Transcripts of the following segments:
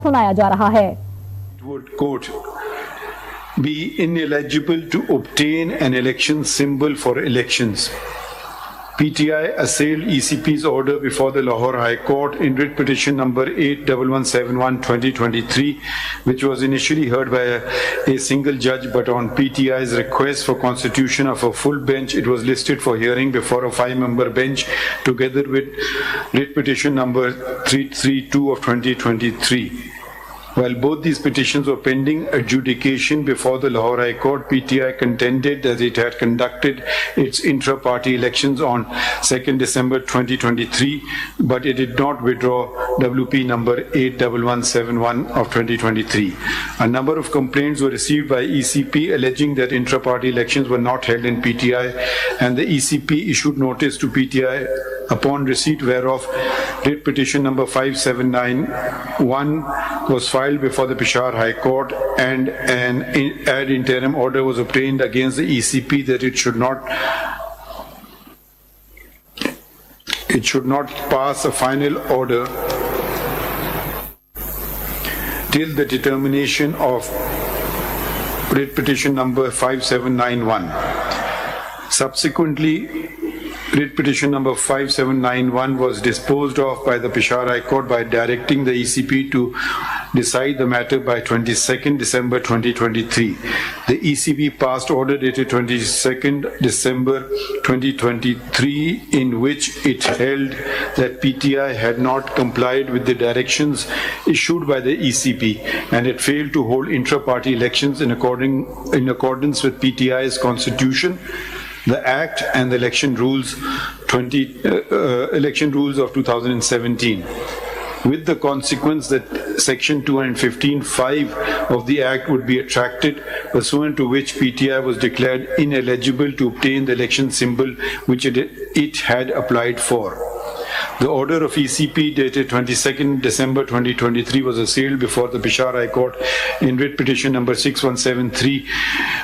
सुनाया जा रहा है। Would quote be ineligible to obtain an election symbol for elections. PTI assailed ECP's order before the Lahore High Court in writ petition number 81171/2023, which was initially heard by a single judge, but on PTI's request for constitution of a full bench, it was listed for hearing before a 5-member bench, together with writ petition number 332 of 2023. While both these petitions were pending adjudication before the Lahore High Court, PTI contended that it had conducted its intra-party elections on 2nd December 2023, but it did not withdraw WP number 81171 of 2023. A number of complaints were received by ECP alleging that intra-party elections were not held in PTI, and the ECP issued notice to PTI upon receipt whereof writ petition number 5791 was filed before the Peshawar High Court, and an ad interim order was obtained against the ECP that it should not pass a final order till the determination of writ petition number 5791. Subsequently, writ petition number 5791 was disposed of by the Peshawar High Court by directing the ECP to decide the matter by 22nd December 2023. The ECP passed order dated 22nd December 2023 in which it held that PTI had not complied with the directions issued by the ECP and had failed to hold intra-party elections in accordance with PTI's constitution, the Act, and the election rules of 2017, with the consequence that Section 215(5) of the Act would be attracted, pursuant to which PTI was declared ineligible to obtain the election symbol which it had applied for. The order of ECP dated 22nd December 2023 was assailed before the Peshawar High Court in writ petition number 6173,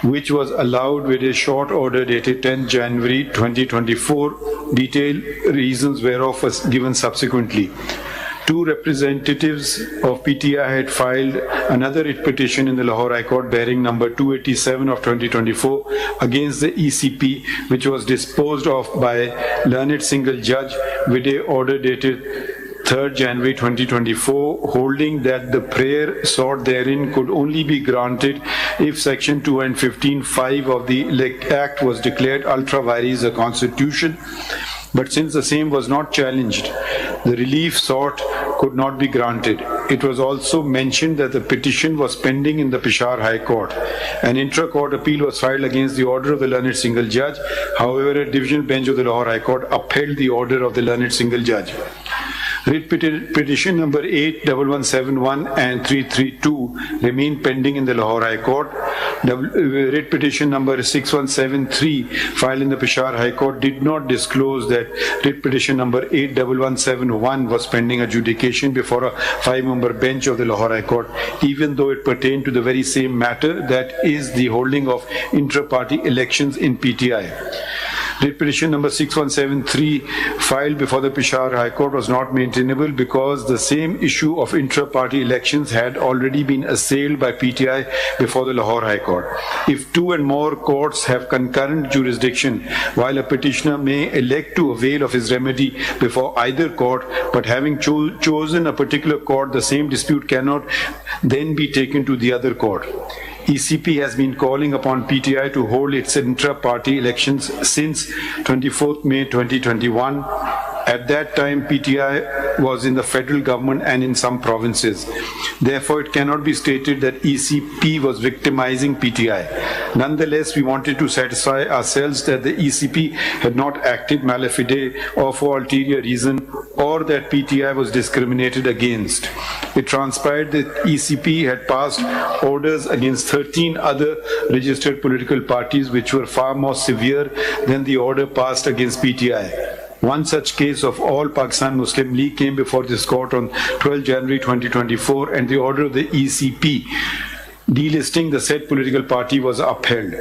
which was allowed with a short order dated 10 January 2024, detailed reasons whereof was given subsequently. Two representatives of PTI had filed another writ petition in the Lahore High Court bearing number 287 of 2024 against the ECP, which was disposed of by learned single judge with a order dated 3rd January 2024, holding that the prayer sought therein could only be granted if Section 215(5) of the Act was declared ultra vires the Constitution. But since the same was not challenged, the relief sought could not be granted. It was also mentioned that the petition was pending in the Peshawar High Court. An intra-court appeal was filed against the order of the learned single judge. However, a divisional bench of the Lahore High Court upheld the order of the learned single judge. Writ petition number 81171 and 332 remain pending in the Lahore High Court. Writ petition number 6173 filed in the Peshawar High Court did not disclose that writ petition number 81171 was pending adjudication before a 5-member bench of the Lahore High Court, even though it pertained to the very same matter, that is the holding of intra-party elections in PTI. Writ petition number 6173 filed before the Peshawar High Court was not maintainable because the same issue of intra-party elections had already been assailed by PTI before the Lahore High Court. If two and more courts have concurrent jurisdiction, while a petitioner may elect to avail of his remedy before either court, but having chosen a particular court, the same dispute cannot then be taken to the other court. ECP has been calling upon PTI to hold its intra-party elections since 24th May 2021. At that time, PTI was in the federal government and in some provinces. Therefore, it cannot be stated that ECP was victimizing PTI. Nonetheless, we wanted to satisfy ourselves that the ECP had not acted mala fide or for ulterior reason, or that PTI was discriminated against. It transpired that ECP had passed orders against 13 other registered political parties which were far more severe than the order passed against PTI. One such case of All Pakistan Muslim League came before this court on 12 January 2024, and the order of the ECP delisting the said political party was upheld.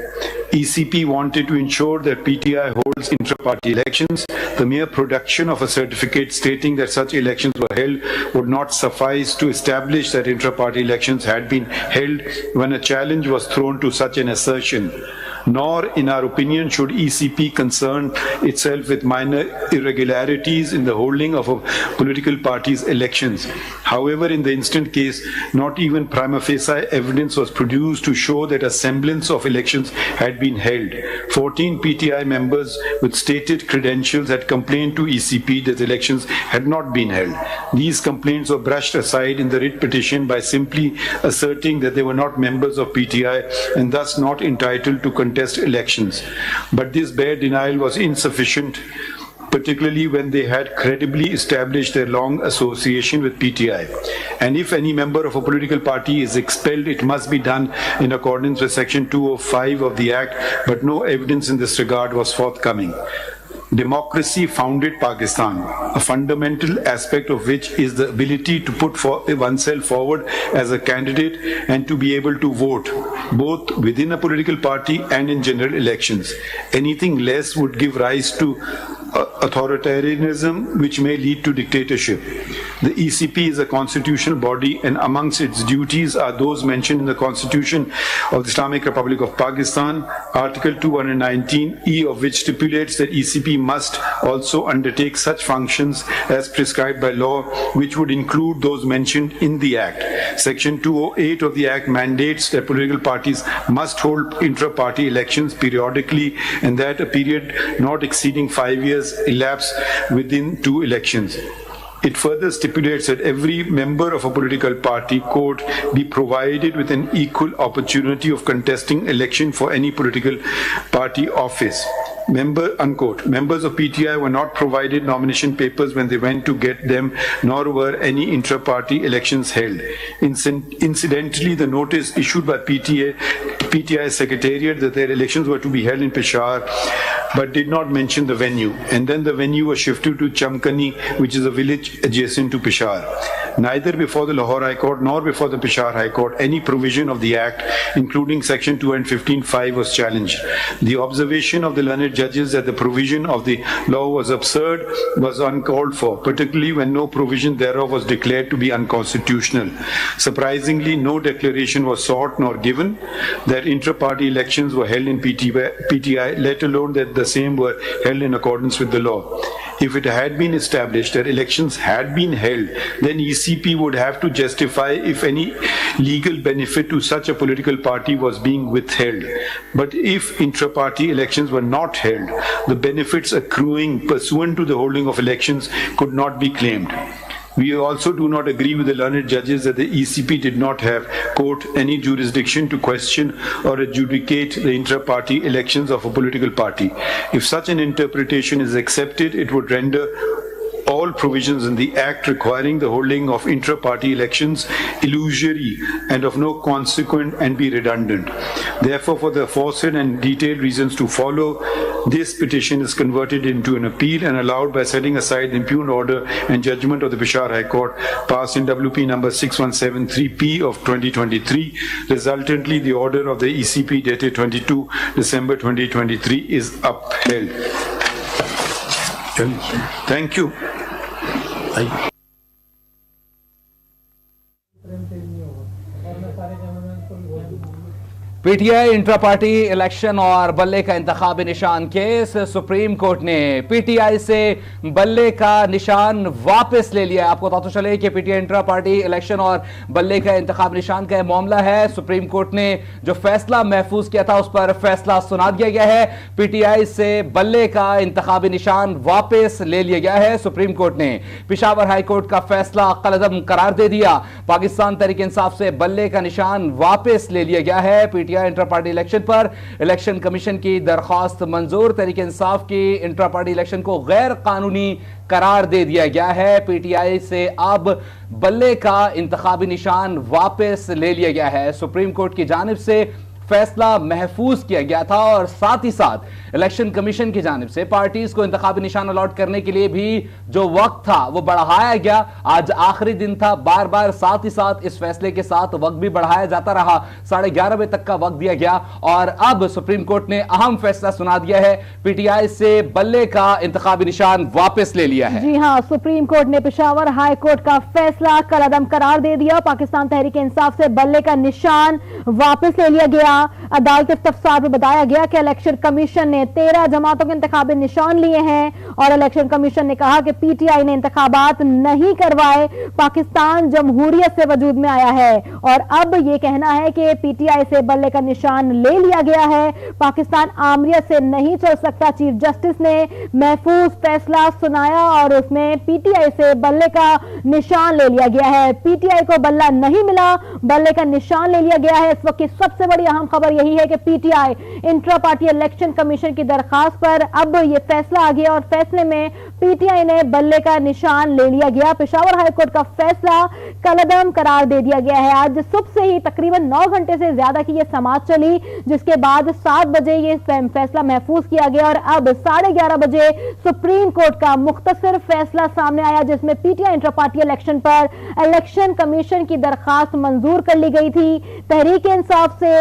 ECP wanted to ensure that PTI holds intra-party elections. The mere production of a certificate stating that such elections were held would not suffice to establish that intra-party elections had been held when a challenge was thrown to such an assertion. Nor, in our opinion, should ECP concern itself with minor irregularities in the holding of a political party's elections. However, in the instant case, not even prima facie evidence was produced to show that a semblance of elections had been held. 14 PTI members with stated credentials had complained to ECP that elections had not been held. These complaints were brushed aside in the writ petition by simply asserting that they were not members of PTI and thus not entitled to contest elections. But this bare denial was insufficient, particularly when they had credibly established their long association with PTI. And if any member of a political party is expelled, it must be done in accordance with Section 205 of the Act, but no evidence in this regard was forthcoming. Democracy founded Pakistan, a fundamental aspect of which is the ability to put oneself forward as a candidate and to be able to vote, both within a political party and in general elections. Anything less would give rise to authoritarianism, which may lead to dictatorship. The ECP is a constitutional body, and amongst its duties are those mentioned in the Constitution of the Islamic Republic of Pakistan, Article 219E of which stipulates that ECP must also undertake such functions as prescribed by law, which would include those mentioned in the Act. Section 208 of the Act mandates that political parties must hold intra-party elections periodically, and that a period not exceeding 5 years elapse within 2 elections. It further stipulates that every member of a political party, quote, be provided with an equal opportunity of contesting election for any political party office. Unquote. Members of PTI were not provided nomination papers when they went to get them, nor were any intra-party elections held. Incidentally, the notice issued by PTI Secretariat that their elections were to be held in Peshawar, but did not mention the venue. And then the venue was shifted to Chamkani, which is a village adjacent to Peshawar. Neither before the Lahore High Court nor before the Peshawar High Court any provision of the Act, including Section 215(5), was challenged. The observation of the learned judges that the provision of the law was absurd was uncalled for, particularly when no provision thereof was declared to be unconstitutional. Surprisingly, no declaration was sought nor given that intra-party elections were held in PTI, let alone that the same were held in accordance with the law. If it had been established that elections had been held, then ECP would have to justify if any legal benefit to such a political party was being withheld. But if intra-party elections were not held, the benefits accruing pursuant to the holding of elections could not be claimed. We also do not agree with the learned judges that the ECP did not have, quote, any jurisdiction to question or adjudicate the intra-party elections of a political party. If such an interpretation is accepted, it would render all provisions in the Act requiring the holding of intra-party elections illusory and of no consequence and be redundant. Therefore, for the aforesaid and detailed reasons to follow, this petition is converted into an appeal and allowed by setting aside the impugned order and judgment of the Peshawar High Court passed in WP number 6173P of 2023. Resultantly, the order of the ECP dated 22 December 2023 is upheld. Thank you. PTI intra party election और बल्ले का इंतखाबी निशान case, supreme court ने PTI से बल्ले का निशान वापस ले लिया। आपको पता तो चले कि पीटीआई इंट्रा पार्टी इलेक्शन और बल्ले का इंतखाबी निशान का मामला है। सुप्रीम कोर्ट ने जो फैसला महफूज किया था उस पर फैसला सुना दिया गया है। पीटीआई से बल्ले का इंतखाबी निशान वापस ले लिया गया है। सुप्रीम कोर्ट ने पेशावर हाई कोर्ट का फैसला कलअदम करार दे दिया। पाकिस्तान तहरीक इंसाफ से बल्ले का निशान वापस ले लिया गया है। पीटीआई इंट्रा पार्टी इलेक्शन पर इलेक्शन कमीशन की दरखास्त मंजूर। तहरीक इंसाफ की इंट्रा पार्टी इलेक्शन को गैर कानूनी करार दे दिया गया है। पीटीआई से अब बल्ले का इंतखाबी निशान वापस ले लिया गया है। सुप्रीम कोर्ट की जानिब से फैसला महफूज किया गया था और साथ ही साथ इलेक्शन कमीशन की जानिब से पार्टीज को इंतखाबी निशान अलॉट करने के लिए भी जो वक्त था वो बढ़ाया गया। आज आखिरी दिन था, बार बार साथ ही साथ इस फैसले के साथ वक्त भी बढ़ाया जाता रहा, 11:30 बजे तक का वक्त दिया गया और अब सुप्रीम कोर्ट ने अहम फैसला सुना दिया है। पीटीआई से बल्ले का इंतखाबी निशान वापस ले लिया है। जी हां, सुप्रीम कोर्ट ने पेशावर हाई कोर्ट का फैसला कलअदम करार दे दिया। पाकिस्तान तहरीक इंसाफ से बल्ले का निशान वापस ले लिया गया। अदालत के इस्तफसार में बताया गया कि इलेक्शन कमीशन ने 13 जमातों के इंतखाबी निशान लिए हैं और इलेक्शन कमीशन ने कहा कि पीटीआई ने इंतखाबात नहीं करवाए। पाकिस्तान जमहूरियत से वजूद में आया है और अब यह कहना है कि पीटीआई से बल्ले का निशान ले लिया गया है। पाकिस्तान आमरीत से नहीं चल सकता। चीफ जस्टिस ने महफूज फैसला सुनाया और उसमें पीटीआई से बल्ले का निशान ले लिया गया है। पीटीआई को बल्ला नहीं मिला, बल्ले का निशान ले लिया गया है। इस वक्त की सबसे बड़ी अहम खबर यही है कि PTI intra party election commission की दरखास्त पर अब यह फैसला आ गया और फैसले में पीटीआई ने बल्ले का निशान ले लिया गया। पेशावर हाईकोर्ट का फैसला कलअदम करार दे दिया गया है। आज सुबह से ही तकरीबन 9 घंटे से ज्यादा की यह समाअत चली, जिसके बाद 7 बजे यह फैसला महफूज किया गया और अब 11:30 बजे सुप्रीम कोर्ट का मुख्तसर फैसला सामने आया, जिसमें पीटीआई इंट्रा पार्टी इलेक्शन पर इलेक्शन कमीशन की दरखास्त मंजूर कर ली गई थी। तहरीक इंसाफ से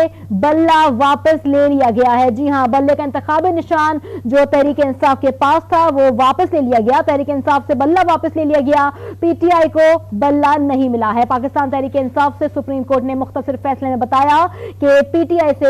बल्ला वापस ले लिया गया है। जी हां, बल्ले का इंतखाबी निशान जो तहरीक इंसाफ के पास था वो वापस ले लिया गया। तहरीक इंसाफ से बल्ला वापस ले लिया गया, पीटीआई को बल्ला नहीं मिला है। पाकिस्तान तहरीक इंसाफ से सुप्रीम कोर्ट ने मुख्तसर फैसले में बताया कि पीटीआई से